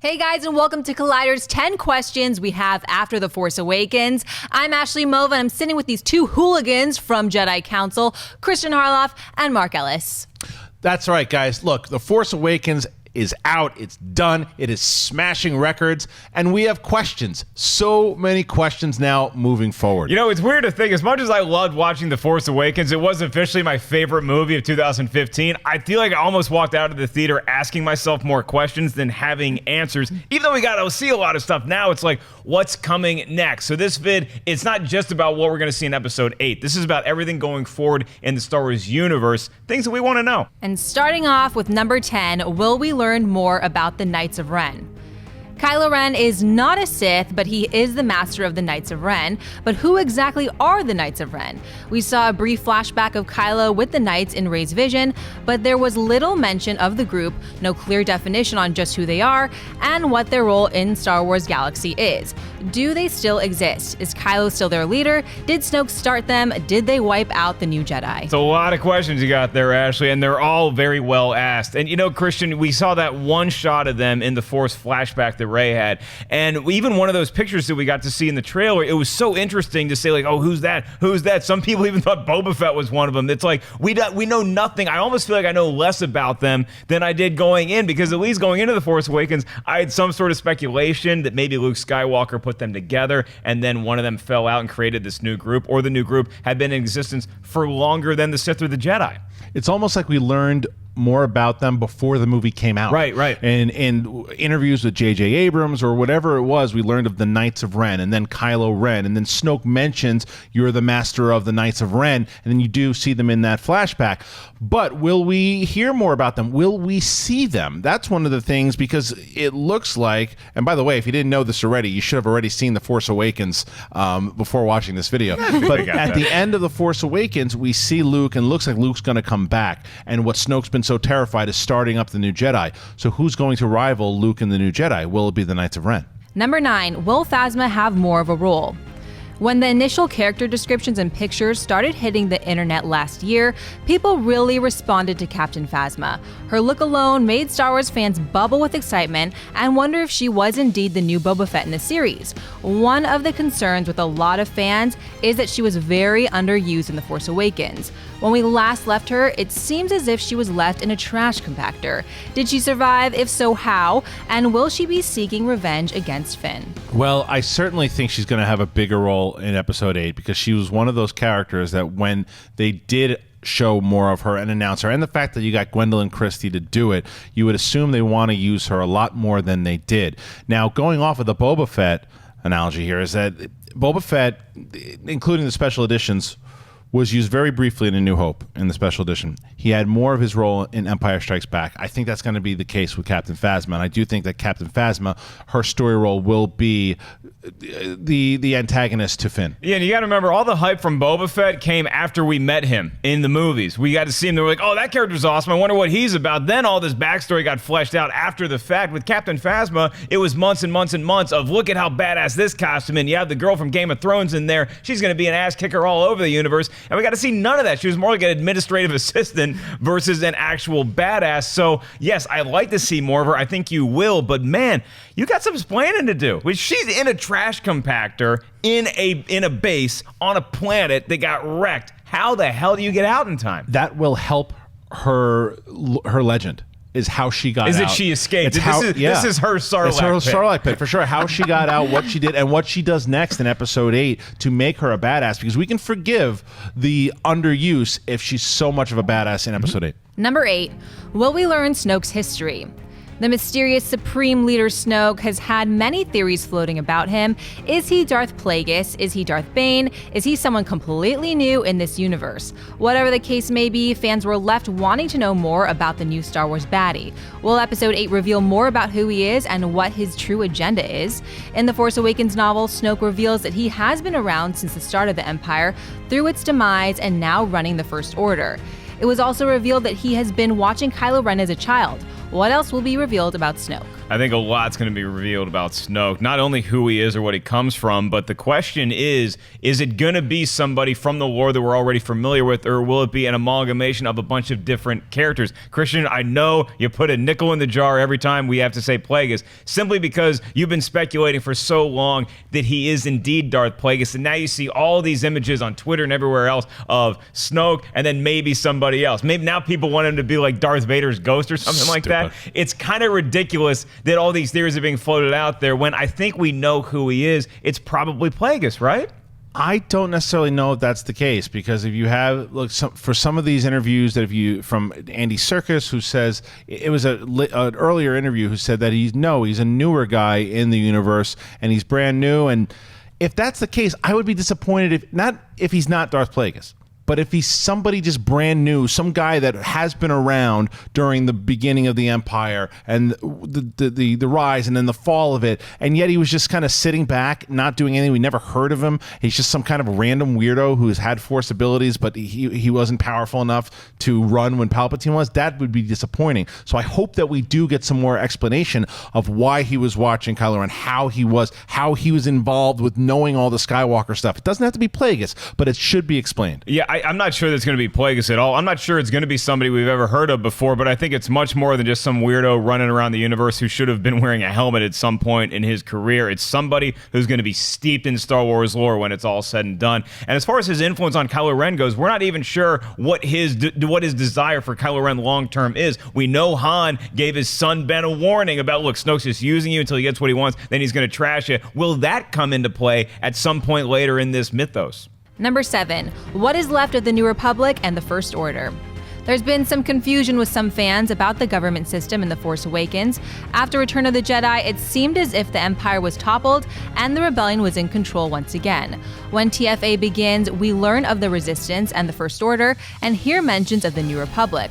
Hey guys, and welcome to Collider's 10 questions we have after The Force Awakens. I'm Ashley Mova, and I'm sitting with these two hooligans from Jedi Council, Christian Harloff and Mark Ellis. That's right, guys. Look, The Force Awakens is out. It's done. It is smashing records. And we have questions. So many questions now moving forward. You know, it's weird to think, as much as I loved watching The Force Awakens, it was officially my favorite movie of 2015. I feel like I almost walked out of the theater asking myself more questions than having answers. Even though we got to see a lot of stuff now, it's like, what's coming next? So this vid, it's not just about what we're going to see in Episode 8. This is about everything going forward in the Star Wars universe, things that we want to know. And starting off with number 10, will we learn more about the Knights of Ren? Kylo Ren is not a Sith, but he is the master of the Knights of Ren. But who exactly are the Knights of Ren? We saw a brief flashback of Kylo with the Knights in Rey's vision, but there was little mention of the group, no clear definition on just who they are, and what their role in Star Wars galaxy is. Do they still exist? Is Kylo still their leader? Did Snoke start them? Did they wipe out the new Jedi? It's a lot of questions you got there, Ashley, and they're all very well asked. And you know, Christian, we saw that one shot of them in the Force flashback that Rey had, and even one of those pictures that we got to see in the trailer, it was so interesting to say, like, oh, who's that? Who's that? Some people even thought Boba Fett was one of them. It's like, we know nothing. I almost feel like I know less about them than I did going in, because at least going into The Force Awakens, I had some sort of speculation that maybe Luke Skywalker put them together, and then one of them fell out and created this new group, or the new group had been in existence for longer than the Sith or the Jedi. It's almost like we learned more about them before the movie came out. Right. And in interviews with J.J. Abrams or whatever it was, we learned of the Knights of Ren, and then Kylo Ren, and then Snoke mentions you're the master of the Knights of Ren, and then you do see them in that flashback. But will we hear more about them? Will we see them? That's one of the things, because it looks like, and by the way, if you didn't know this already, you should have already seen The Force Awakens before watching this video. But at the end of The Force Awakens, we see Luke, and it looks like Luke's going to come back. And what Snoke's been so terrified is starting up the new Jedi. So who's going to rival Luke and the new Jedi? Will it be the Knights of Ren? Number 9, will Phasma have more of a role? When the initial character descriptions and pictures started hitting the internet last year, people really responded to Captain Phasma. Her look alone made Star Wars fans bubble with excitement and wonder if she was indeed the new Boba Fett in the series. One of the concerns with a lot of fans is that she was very underused in The Force Awakens. When we last left her, it seems as if she was left in a trash compactor. Did she survive? If so, how? And will she be seeking revenge against Finn? Well, I certainly think she's going to have a bigger role in Episode 8, because she was one of those characters that when they did show more of her and announce her, and the fact that you got Gwendolyn Christie to do it, you would assume they want to use her a lot more than they did. Now, going off of the Boba Fett analogy here, is that Boba Fett, including the special editions, was used very briefly in A New Hope in the special edition. He had more of his role in Empire Strikes Back. I think that's going to be the case with Captain Phasma, and I do think that Captain Phasma, her story role will be the antagonist to Finn. Yeah, and you got to remember, all the hype from Boba Fett came after we met him in the movies. We got to see him. They were like, oh, that character's awesome. I wonder what he's about. Then all this backstory got fleshed out after the fact. With Captain Phasma, it was months and months and months of, look at how badass this costume is. You have the girl from Game of Thrones in there. She's going to be an ass kicker all over the universe. And we got to see none of that. She was more like an administrative assistant versus an actual badass. So, yes, I'd like to see more of her. I think you will. But, man, you got some explaining to do. She's in a trash compactor in a base on a planet that got wrecked. How the hell do you get out in time? That will help her legend. Is how she got out. Is it she escaped? This is her Sarlacc It's her Sarlacc pit, for sure. How she got out, what she did, and what she does next in Episode 8 to make her a badass, because we can forgive the underuse if she's so much of a badass in Episode 8. Number 8, will we learn Snoke's history? The mysterious Supreme Leader Snoke has had many theories floating about him. Is he Darth Plagueis? Is he Darth Bane? Is he someone completely new in this universe? Whatever the case may be, fans were left wanting to know more about the new Star Wars baddie. Will Episode 8 reveal more about who he is and what his true agenda is? In the Force Awakens novel, Snoke reveals that he has been around since the start of the Empire, through its demise, and now running the First Order. It was also revealed that he has been watching Kylo Ren as a child. What else will be revealed about Snoke? I think a lot's going to be revealed about Snoke. Not only who he is or what he comes from, but the question is it going to be somebody from the lore that we're already familiar with, or will it be an amalgamation of a bunch of different characters? Christian, I know you put a nickel in the jar every time we have to say Plagueis, simply because you've been speculating for so long that he is indeed Darth Plagueis, and now you see all these images on Twitter and everywhere else of Snoke and then maybe somebody else. Maybe now people want him to be like Darth Vader's ghost or something like that. It's kind of ridiculous that all these theories are being floated out there when I think we know who he is. It's probably Plagueis, right? I don't necessarily know if that's the case, because if you have for some of these interviews that from Andy Serkis, who says it was an earlier interview, who said that he's a newer guy in the universe and he's brand new, and if that's the case, I would be disappointed if he's not Darth Plagueis. But if he's somebody just brand new, some guy that has been around during the beginning of the Empire and the rise and then the fall of it, and yet he was just kind of sitting back, not doing anything. We never heard of him. He's just some kind of random weirdo who has had Force abilities, but he wasn't powerful enough to run when Palpatine was. That would be disappointing. So I hope that we do get some more explanation of why he was watching Kylo Ren, how he was involved with knowing all the Skywalker stuff. It doesn't have to be Plagueis, but it should be explained. Yeah, I'm not sure that's going to be Plagueis at all. I'm not sure it's going to be somebody we've ever heard of before, but I think it's much more than just some weirdo running around the universe who should have been wearing a helmet at some point in his career. It's somebody who's going to be steeped in Star Wars lore when it's all said and done. And as far as his influence on Kylo Ren goes, we're not even sure what his desire for Kylo Ren long-term is. We know Han gave his son Ben a warning about, look, Snoke's just using you until he gets what he wants, then he's going to trash it. Will that come into play at some point later in this mythos? Number 7. What is left of the New Republic and the First Order? There's been some confusion with some fans about the government system in The Force Awakens. After Return of the Jedi, it seemed as if the Empire was toppled and the Rebellion was in control once again. When TFA begins, we learn of the Resistance and the First Order and hear mentions of the New Republic.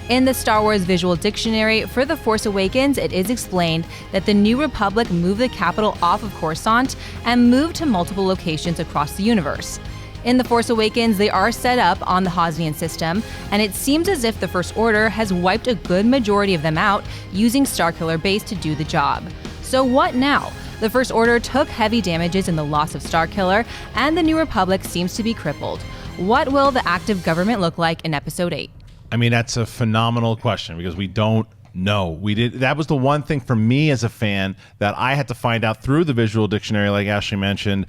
In the Star Wars Visual Dictionary for The Force Awakens, it is explained that the New Republic moved the capital off of Coruscant and moved to multiple locations across the universe. In The Force Awakens, they are set up on the Hosnian system, and it seems as if the First Order has wiped a good majority of them out using Starkiller Base to do the job. So what now? The First Order took heavy damages in the loss of Starkiller, and the New Republic seems to be crippled. What will the active government look like in Episode 8? I mean, that's a phenomenal question because we don't know. That was the one thing for me as a fan that I had to find out through the Visual Dictionary, like Ashley mentioned,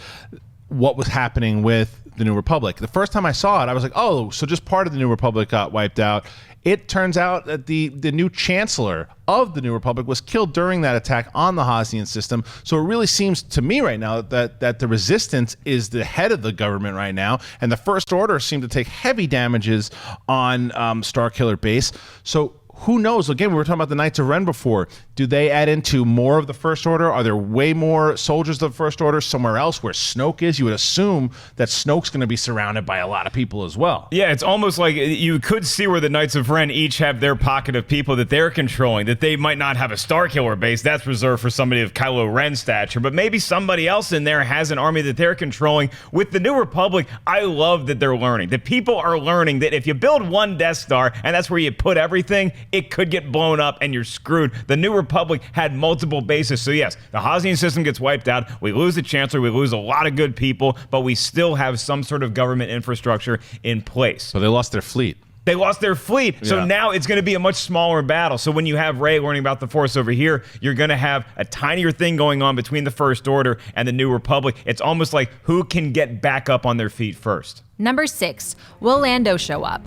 what was happening with the New Republic. The first time I saw it, I was like, oh, so just part of the New Republic got wiped out. It turns out that the new chancellor of the New Republic was killed during that attack on the Hosnian system. So it really seems to me right now that the Resistance is the head of the government right now, and the First Order seem to take heavy damages on Starkiller Base. So who knows? Again, we were talking about the Knights of Ren before. Do they add into more of the First Order? Are there way more soldiers of the First Order somewhere else where Snoke is? You would assume that Snoke's going to be surrounded by a lot of people as well. Yeah, it's almost like you could see where the Knights of Ren each have their pocket of people that they're controlling, that they might not have a Starkiller base. That's reserved for somebody of Kylo Ren's stature, but maybe somebody else in there has an army that they're controlling. With the New Republic, I love that they're learning. The people are learning that if you build one Death Star and that's where you put everything, it could get blown up and you're screwed. The New Republic had multiple bases. So yes, the Hosnian system gets wiped out. We lose the Chancellor. We lose a lot of good people, but we still have some sort of government infrastructure in place. So they lost their fleet. They lost their fleet. So now it's going to be a much smaller battle. So when you have Rey learning about the Force over here, you're going to have a tinier thing going on between the First Order and the New Republic. It's almost like who can get back up on their feet first. Number 6. Will Lando show up?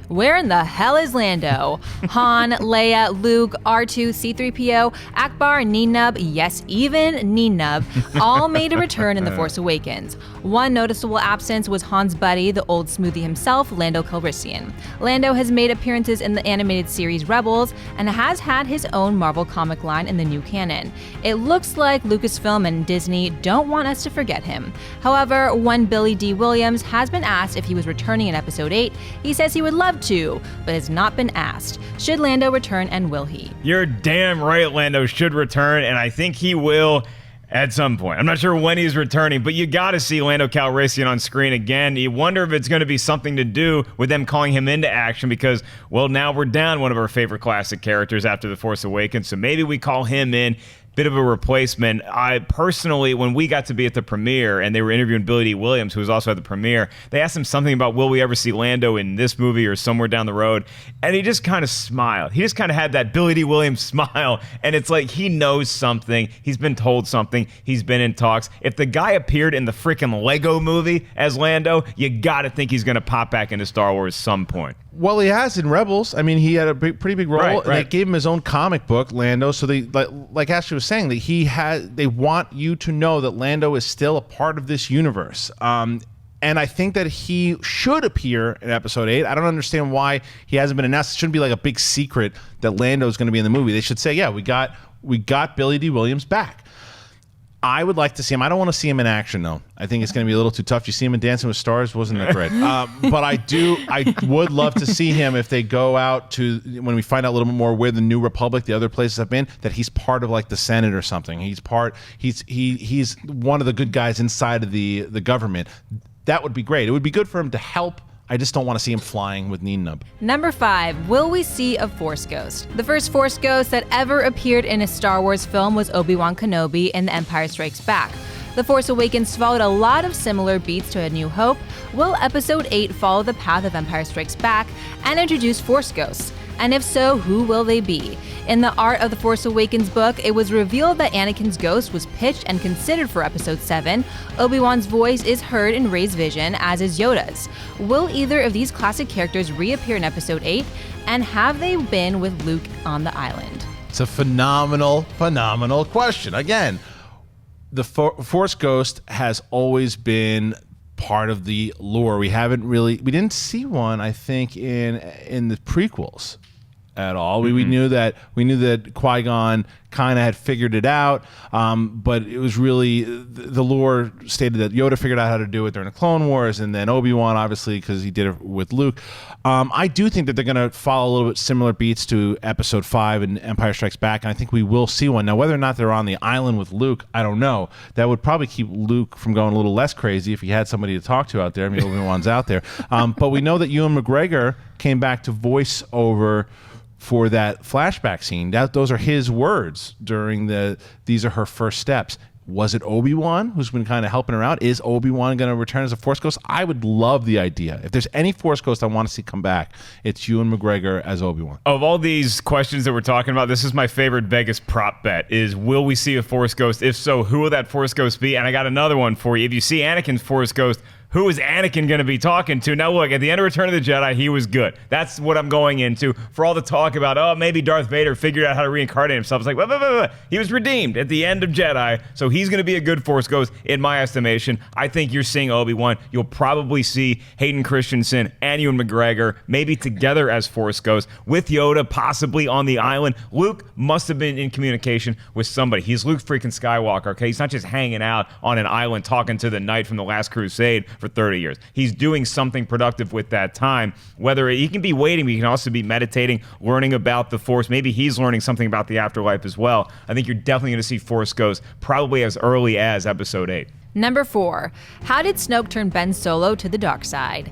Where in the hell is Lando? Han, Leia, Luke, R2, C-3PO, Akbar, Ninub, yes, even Ninub, all made a return in The Force Awakens. One noticeable absence was Han's buddy, the old smoothie himself, Lando Calrissian. Lando has made appearances in the animated series Rebels and has had his own Marvel comic line in the new canon. It looks like Lucasfilm and Disney don't want us to forget him. However, when Billy D. Williams has been asked if he was returning in Episode 8, he says he would love to, but has not been asked. Should Lando return, and will he? You're damn right Lando should return, and I think he will. At some point. I'm not sure when he's returning, but you got to see Lando Calrissian on screen again. You wonder if it's going to be something to do with them calling him into action because, well, now we're down one of our favorite classic characters after The Force Awakens, so maybe we call him in. Bit of a replacement. I personally, when we got to be at the premiere and they were interviewing Billy D. Williams, who was also at the premiere, they asked him something about will we ever see Lando in this movie or somewhere down the road, and he just kind of smiled. He just kind of had that Billy D. Williams smile, and it's like he knows something. He's been told something. He's been in talks. If the guy appeared in the freaking Lego movie as Lando, you got to think he's going to pop back into Star Wars some point. Well, he has in Rebels. I mean, he had a pretty big role. Right. And they gave him his own comic book, Lando. So they, like Ashley was saying, that they want you to know that Lando is still a part of this universe. And I think that he should appear in Episode 8. I don't understand why he hasn't been announced. It shouldn't be like a big secret that Lando is going to be in the movie. They should say, yeah, we got Billy D. Williams back. I would like to see him. I don't want to see him in action, though. I think it's going to be a little too tough. You see him in Dancing with Stars, wasn't that great? But I would love to see him if they go out to, when we find out a little bit more where the New Republic, the other places have been, that he's part of like the Senate or something. He's one of the good guys inside of the government. That would be great. It would be good for him to help. I just don't want to see him flying with Neen Nub. Number 5, will we see a Force Ghost? The first Force Ghost that ever appeared in a Star Wars film was Obi-Wan Kenobi in The Empire Strikes Back. The Force Awakens followed a lot of similar beats to A New Hope. Will Episode 8 follow the path of Empire Strikes Back and introduce Force Ghosts? And if so, who will they be? In the Art of the Force Awakens book, it was revealed that Anakin's ghost was pitched and considered for Episode 7. Obi-Wan's voice is heard in Rey's vision, as is Yoda's. Will either of these classic characters reappear in Episode 8? And have they been with Luke on the island? It's a phenomenal question. Again, the Force Ghost has always been part of the lore. We didn't see one, I think, in the prequels at all. We knew that Qui-Gon kind of had figured it out, but it was really the lore stated that Yoda figured out how to do it during the Clone Wars, and then Obi-Wan, obviously, because he did it with Luke. I do think that they're going to follow a little bit similar beats to Episode 5 and Empire Strikes Back, and I think we will see one. Now, whether or not they're on the island with Luke, I don't know. That would probably keep Luke from going a little less crazy if he had somebody to talk to out there. I mean, Obi-Wan's out there. But we know that Ewan McGregor came back to voice over for that flashback scene. Those are his words during these are her first steps. Was it Obi-Wan who's been kind of helping her out? Is Obi-Wan going to return as a Force Ghost? I would love the idea. If there's any Force Ghost I want to see come back, it's Ewan McGregor as Obi-Wan. Of all these questions that we're talking about, this is my favorite Vegas prop bet, is will we see a Force Ghost? If so, who will that Force Ghost be? And I got another one for you. If you see Anakin's Force Ghost, who is Anakin going to be talking to? Now, look, at the end of Return of the Jedi, he was good. That's what I'm going into. For all the talk about, oh, maybe Darth Vader figured out how to reincarnate himself. It's like, wait. He was redeemed at the end of Jedi, so he's going to be a good Force Ghost, in my estimation. I think you're seeing Obi-Wan. You'll probably see Hayden Christensen and Ewan McGregor, maybe together as Force Ghosts, with Yoda possibly on the island. Luke must have been in communication with somebody. He's Luke freaking Skywalker, okay? He's not just hanging out on an island talking to the knight from the Last Crusade for 30 years. He's doing something productive with that time. Whether he can be waiting, but he can also be meditating, learning about the Force. Maybe he's learning something about the afterlife as well. I think you're definitely going to see Force Ghosts probably as early as Episode 8. Number 4, how did Snoke turn Ben Solo to the dark side?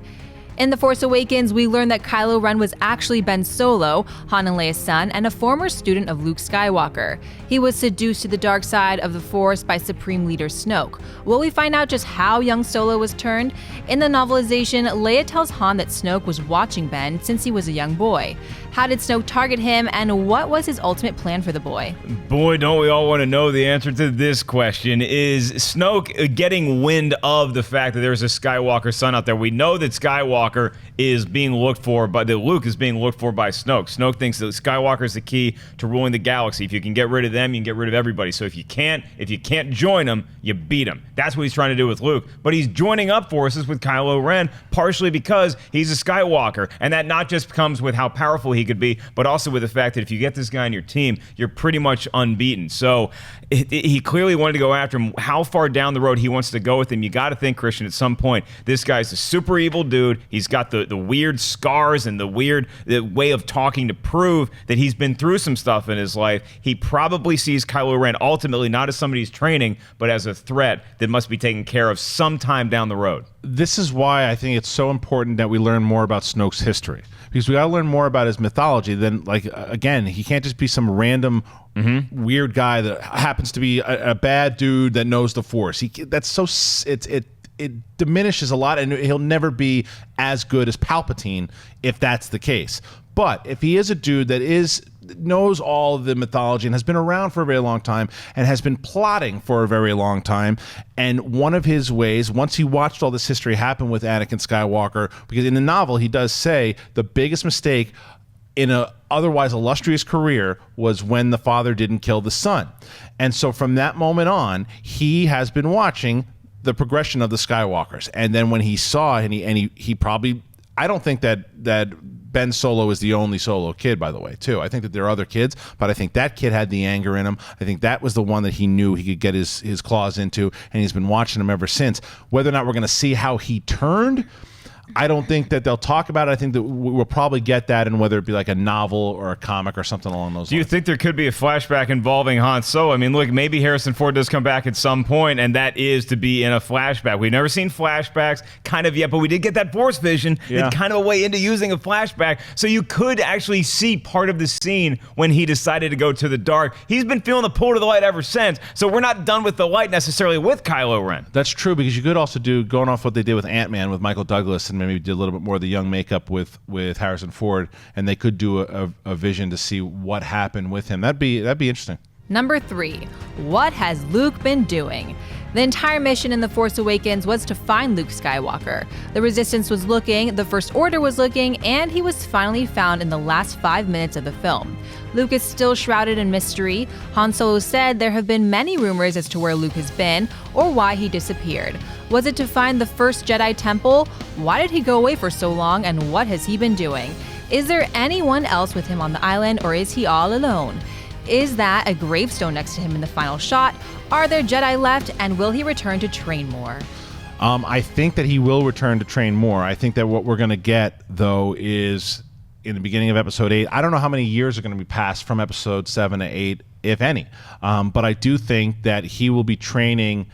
In The Force Awakens, we learn that Kylo Ren was actually Ben Solo, Han and Leia's son, and a former student of Luke Skywalker. He was seduced to the dark side of the Force by Supreme Leader Snoke. Will we find out just how young Solo was turned? In the novelization, Leia tells Han that Snoke was watching Ben since he was a young boy. How did Snoke target him, and what was his ultimate plan for the boy? Boy, don't we all want to know the answer to this question. Is Snoke getting wind of the fact that there's a Skywalker son out there? We know that Skywalker is being looked for, but that Luke is being looked for by Snoke. Snoke thinks that Skywalker is the key to ruling the galaxy. If you can get rid of them, you can get rid of everybody. So if you can't join them, you beat them. That's what he's trying to do with Luke. But he's joining up forces with Kylo Ren, partially because he's a Skywalker. And that not just comes with how powerful he could be, but also with the fact that if you get this guy on your team, you're pretty much unbeaten. So he clearly wanted to go after him. How far down the road he wants to go with him, you got to think, Christian, at some point, this guy's a super evil dude. He's got the weird scars and the weird way of talking to prove that he's been through some stuff in his life. He probably sees Kylo Ren ultimately not as somebody he's training, but as a threat that must be taken care of sometime down the road. This is why I think it's so important that we learn more about Snoke's history, because we got to learn more about his mythology. Then, again, he can't just be some random weird guy that happens to be a bad dude that knows the Force. It diminishes a lot, and he'll never be as good as Palpatine if that's the case. But if he is a dude that knows all of the mythology and has been around for a very long time and has been plotting for a very long time, and one of his ways, once he watched all this history happen with Anakin Skywalker, because in the novel he does say the biggest mistake in a otherwise illustrious career was when the father didn't kill the son. And so from that moment on, he has been watching the progression of the Skywalkers. And then when he saw it, and he probably, I don't think that Ben Solo is the only Solo kid, by the way, too. I think that there are other kids, but I think that kid had the anger in him. I think that was the one that he knew he could get his claws into, and he's been watching him ever since. Whether or not we're going to see how he turned, I don't think that they'll talk about it. I think that we'll probably get that, and whether it be like a novel or a comic or something along those lines. Do you think there could be a flashback involving Han Solo? I mean, look, maybe Harrison Ford does come back at some point, and that is to be in a flashback. We've never seen flashbacks kind of yet, but we did get that Force vision. Yeah. It's kind of a way into using a flashback. So you could actually see part of the scene when he decided to go to the dark. He's been feeling the pull to the light ever since, so we're not done with the light necessarily with Kylo Ren. That's true, because you could also do, going off what they did with Ant-Man with Michael Douglas, and maybe do a little bit more of the young makeup with Harrison Ford, and they could do a vision to see what happened with him. That'd be interesting. Number 3, what has Luke been doing? The entire mission in The Force Awakens was to find Luke Skywalker. The Resistance was looking, the First Order was looking, and he was finally found in the last 5 minutes of the film. Luke is still shrouded in mystery. Han Solo said there have been many rumors as to where Luke has been or why he disappeared. Was it to find the first Jedi Temple? Why did he go away for so long, and what has he been doing? Is there anyone else with him on the island, or is he all alone? Is that a gravestone next to him in the final shot? Are there Jedi left, and will he return to train more? I think that he will return to train more. I think that what we're going to get, though, is in the beginning of Episode 8. I don't know how many years are going to be passed from Episode 7 to 8, if any. But I do think that he will be training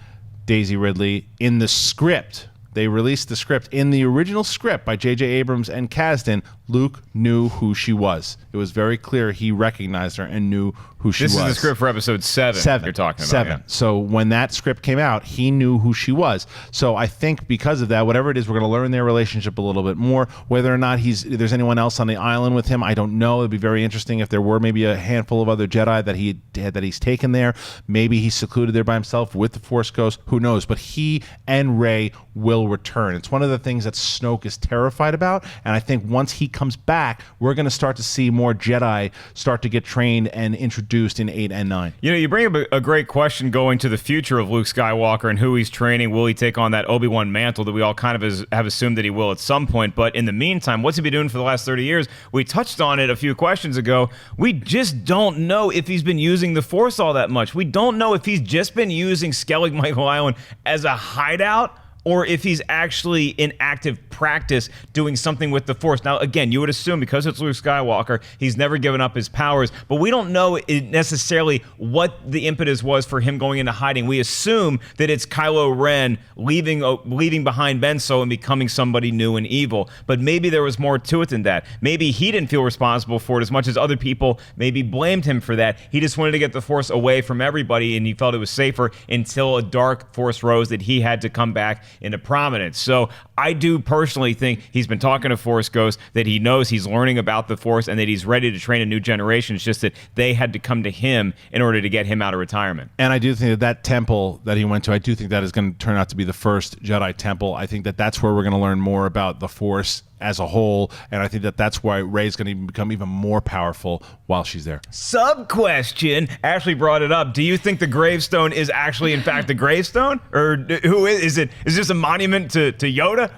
Daisy Ridley in the script. They released the script. In the original script by J.J. Abrams and Kasdan, Luke knew who she was. It was very clear he recognized her and knew who she was. This is the script for Episode 7 you're talking about. 7. Yeah. So when that script came out, he knew who she was. So I think because of that, whatever it is, we're going to learn their relationship a little bit more. Whether or not there's anyone else on the island with him, I don't know. It'd be very interesting if there were maybe a handful of other Jedi that he's taken there. Maybe he's secluded there by himself with the Force Ghost. Who knows? But he and Rey will return. It's one of the things that Snoke is terrified about. And I think once he comes back, we're going to start to see more Jedi start to get trained and introduced in 8 and 9. You know, you bring up a great question going to the future of Luke Skywalker and who he's training. Will he take on that Obi-Wan mantle that we all kind of have assumed that he will at some point? But in the meantime, what's he been doing for the last 30 years? We touched on it a few questions ago. We just don't know if he's been using the Force all that much. We don't know if he's just been using Skellig Michael Island as a hideout, or if he's actually in active practice doing something with the Force. Now, again, you would assume because it's Luke Skywalker, he's never given up his powers, but we don't know necessarily what the impetus was for him going into hiding. We assume that it's Kylo Ren leaving behind Ben Solo and becoming somebody new and evil, but maybe there was more to it than that. Maybe he didn't feel responsible for it as much as other people maybe blamed him for that. He just wanted to get the Force away from everybody, and he felt it was safer until a dark Force rose that he had to come back into prominence. So I do personally think he's been talking to Force Ghosts, that he knows he's learning about the Force and that he's ready to train a new generation. It's just that they had to come to him in order to get him out of retirement. And I do think that temple that he went to, I do think that is going to turn out to be the first Jedi temple. I think that that's where we're going to learn more about the Force as a whole, and I think that that's why Rey's going to become even more powerful while she's there. Sub-question, Ashley brought it up. Do you think the gravestone is actually, in fact, a gravestone? Or who is it? Is this a monument to Yoda?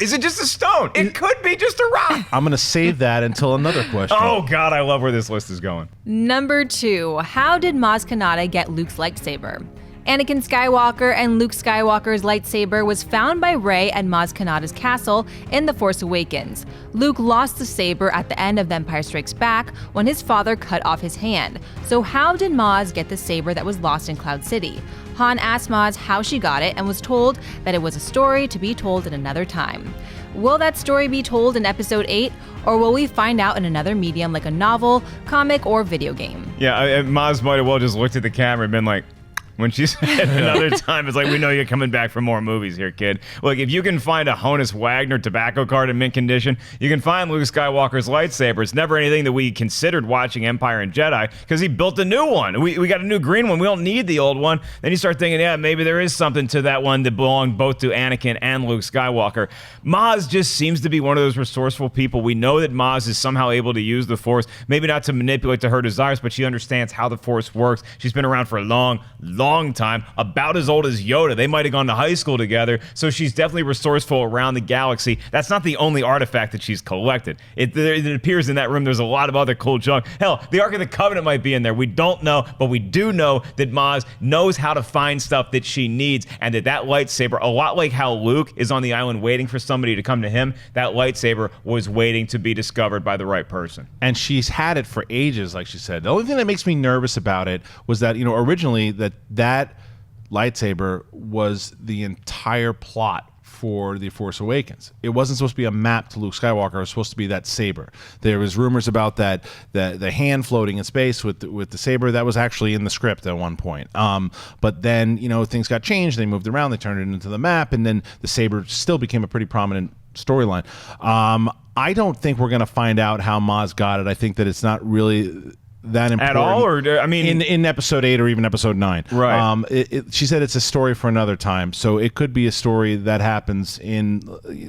Is it just a stone? It could be just a rock. I'm going to save that until another question. Oh, God, I love where this list is going. Number 2, how did Maz Kanata get Luke's lightsaber? Anakin Skywalker and Luke Skywalker's lightsaber was found by Rey at Maz Kanata's castle in The Force Awakens. Luke lost the saber at the end of The Empire Strikes Back when his father cut off his hand. So how did Maz get the saber that was lost in Cloud City? Han asked Maz how she got it and was told that it was a story to be told in another time. Will that story be told in Episode 8, or will we find out in another medium like a novel, comic, or video game? Yeah, Maz might have well just looked at the camera and been like, when she said another time, it's like, we know you're coming back for more movies here, kid. Look, if you can find a Honus Wagner tobacco card in mint condition, you can find Luke Skywalker's lightsaber. It's never anything that we considered watching Empire and Jedi, because he built a new one. We got a new green one. We don't need the old one. Then you start thinking, yeah, maybe there is something to that one that belonged both to Anakin and Luke Skywalker. Maz just seems to be one of those resourceful people. We know that Maz is somehow able to use the Force, maybe not to manipulate to her desires, but she understands how the Force works. She's been around for a long time, about as old as Yoda. They might have gone to high school together, so she's definitely resourceful around the galaxy. That's not the only artifact that she's collected. It appears in that room there's a lot of other cool junk. Hell, the Ark of the Covenant might be in there. We don't know, but we do know that Maz knows how to find stuff that she needs, and that lightsaber, a lot like how Luke is on the island waiting for somebody to come to him, that lightsaber was waiting to be discovered by the right person. And she's had it for ages, like she said. The only thing that makes me nervous about it was that, originally that lightsaber was the entire plot for The Force Awakens. It wasn't supposed to be a map to Luke Skywalker. It was supposed to be that saber. There was rumors about that the hand floating in space with the saber. That was actually in the script at one point. But then things got changed. They moved around. They turned it into the map, and then the saber still became a pretty prominent storyline. I don't think we're going to find out how Maz got it. I think that it's not really that important at all, or I mean, in Episode 8 or even Episode 9. Right. She said it's a story for another time, so it could be a story that happens in,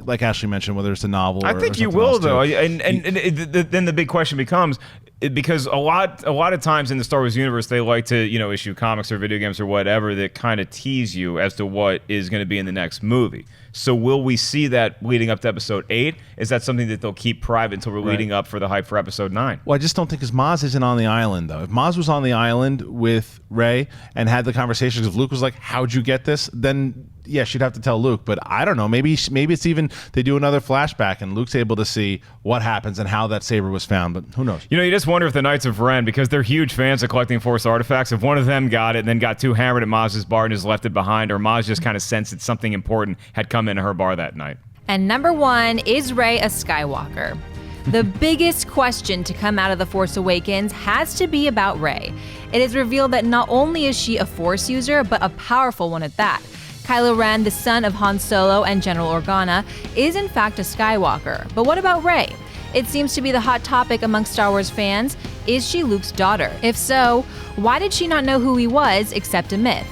like Ashley mentioned, whether it's a novel. I think you will, though, and then the big question becomes, because a lot of times in the Star Wars universe, they like to issue comics or video games or whatever that kind of tease you as to what is going to be in the next movie. So will we see that leading up to Episode 8? Is that something that they'll keep private until we're leading up for the hype for Episode 9? Well, I just don't think, because Maz isn't on the island, though. If Maz was on the island with Rey and had the conversations, if Luke was like, how'd you get this? Then, yeah, she'd have to tell Luke. But I don't know. Maybe it's even they do another flashback and Luke's able to see what happens and how that saber was found. But who knows? You just wonder if the Knights of Ren, because they're huge fans of collecting Force artifacts, if one of them got it and then got too hammered at Maz's bar and just left it behind, or Maz just kind of sensed that something important had come into her bar that night. And number 1, is Rey a Skywalker? The biggest question to come out of The Force Awakens has to be about Rey. It is revealed that not only is she a Force user, but a powerful one at that. Kylo Ren, the son of Han Solo and General Organa, is in fact a Skywalker. But what about Rey? It seems to be the hot topic among Star Wars fans. Is she Luke's daughter? If so, why did she not know who he was except a myth?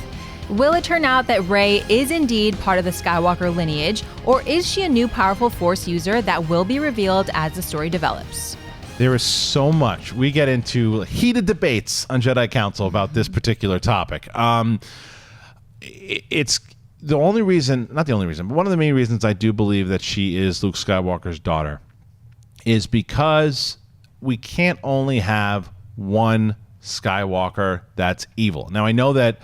Will it turn out that Rey is indeed part of the Skywalker lineage, or is she a new powerful Force user that will be revealed as the story develops? There is so much. We get into heated debates on Jedi Council about this particular topic. It's the only reason, not the only reason, but one of the main reasons I do believe that she is Luke Skywalker's daughter is because we can't only have one Skywalker that's evil. Now, I know that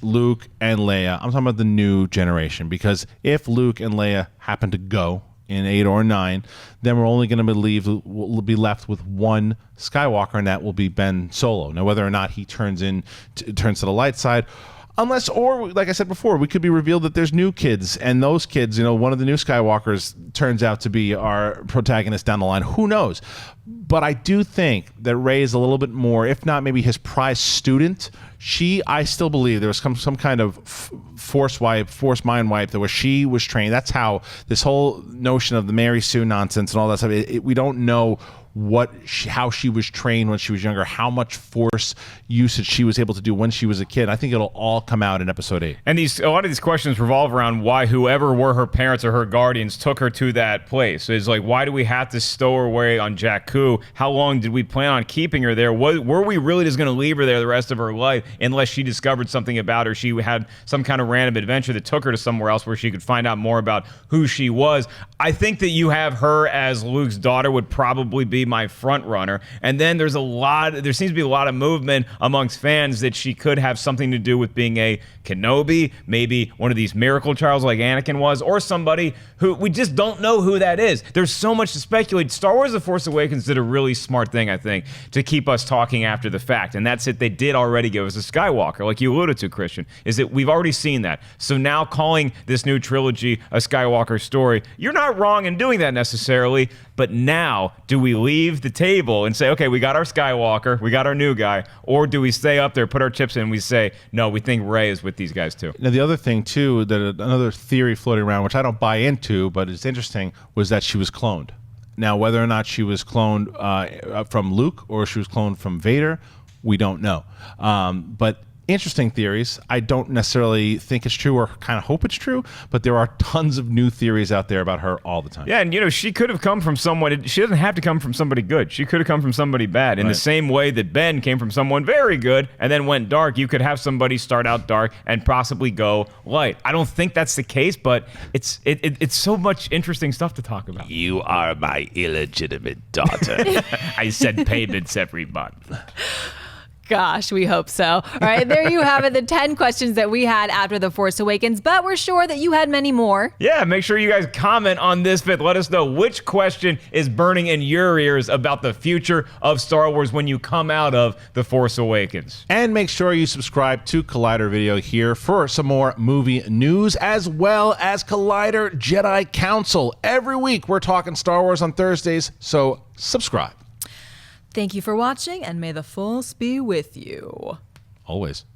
Luke and Leia, I'm talking about the new generation, because if Luke and Leia happen to go in 8 or 9, then we're only going to be left with one Skywalker, and that will be Ben Solo. Now, whether or not he turns to the light side, unless, or like I said before, we could be revealed that there's new kids, and those kids, one of the new Skywalkers turns out to be our protagonist down the line. Who knows? But I do think that Rey is a little bit more, if not maybe his prized student. I still believe there was some kind of force mind wipe that where she was trained. That's how this whole notion of the Mary Sue nonsense and all that stuff, we don't know how she was trained when she was younger, how much Force usage she was able to do when she was a kid. I think it'll all come out in Episode 8. And a lot of these questions revolve around why whoever were her parents or her guardians took her to that place. It's like, why do we have to stow her away on Jakku? How long did we plan on keeping her there? Were we really just going to leave her there the rest of her life unless she discovered something about her? She had some kind of random adventure that took her to somewhere else where she could find out more about who she was. I think that you have her as Luke's daughter would probably be my front runner. And then there seems to be a lot of movement amongst fans that she could have something to do with being a Kenobi, maybe one of these miracle childs like Anakin was, or somebody who we just don't know who that is. There's so much to speculate. Star Wars The Force Awakens did a really smart thing, I think, to keep us talking after the fact. And that's it. They did already give us a Skywalker, like you alluded to, Christian, is that we've already seen that. So now calling this new trilogy a Skywalker story, you're not wrong in doing that necessarily, but now do we leave the table and say, okay, we got our Skywalker, we got our new guy, or do we stay up there, put our chips in, and we say, no, we think Rey is with these guys too? Now, the other thing, too, that another theory floating around, which I don't buy into, but it's interesting, was that she was cloned. Now, whether or not she was cloned from Luke or she was cloned from Vader, we don't know. But interesting theories. I don't necessarily think it's true or kind of hope it's true, but there are tons of new theories out there about her all the time. Yeah, and she could have come from someone. She doesn't have to come from somebody good. She could have come from somebody bad. In the same way that Ben came from someone very good and then went dark, you could have somebody start out dark and possibly go light. I don't think that's the case, but it's so much interesting stuff to talk about. You are my illegitimate daughter. I said payments every month. Gosh, we hope so. All right, there you have it, the 10 questions that we had after The Force Awakens, but we're sure that you had many more. Yeah, make sure you guys comment on this vid. Let us know which question is burning in your ears about the future of Star Wars when you come out of The Force Awakens. And make sure you subscribe to Collider Video here for some more movie news, as well as Collider Jedi Council. Every week, we're talking Star Wars on Thursdays, so subscribe. Thank you for watching, and may the Force be with you. Always.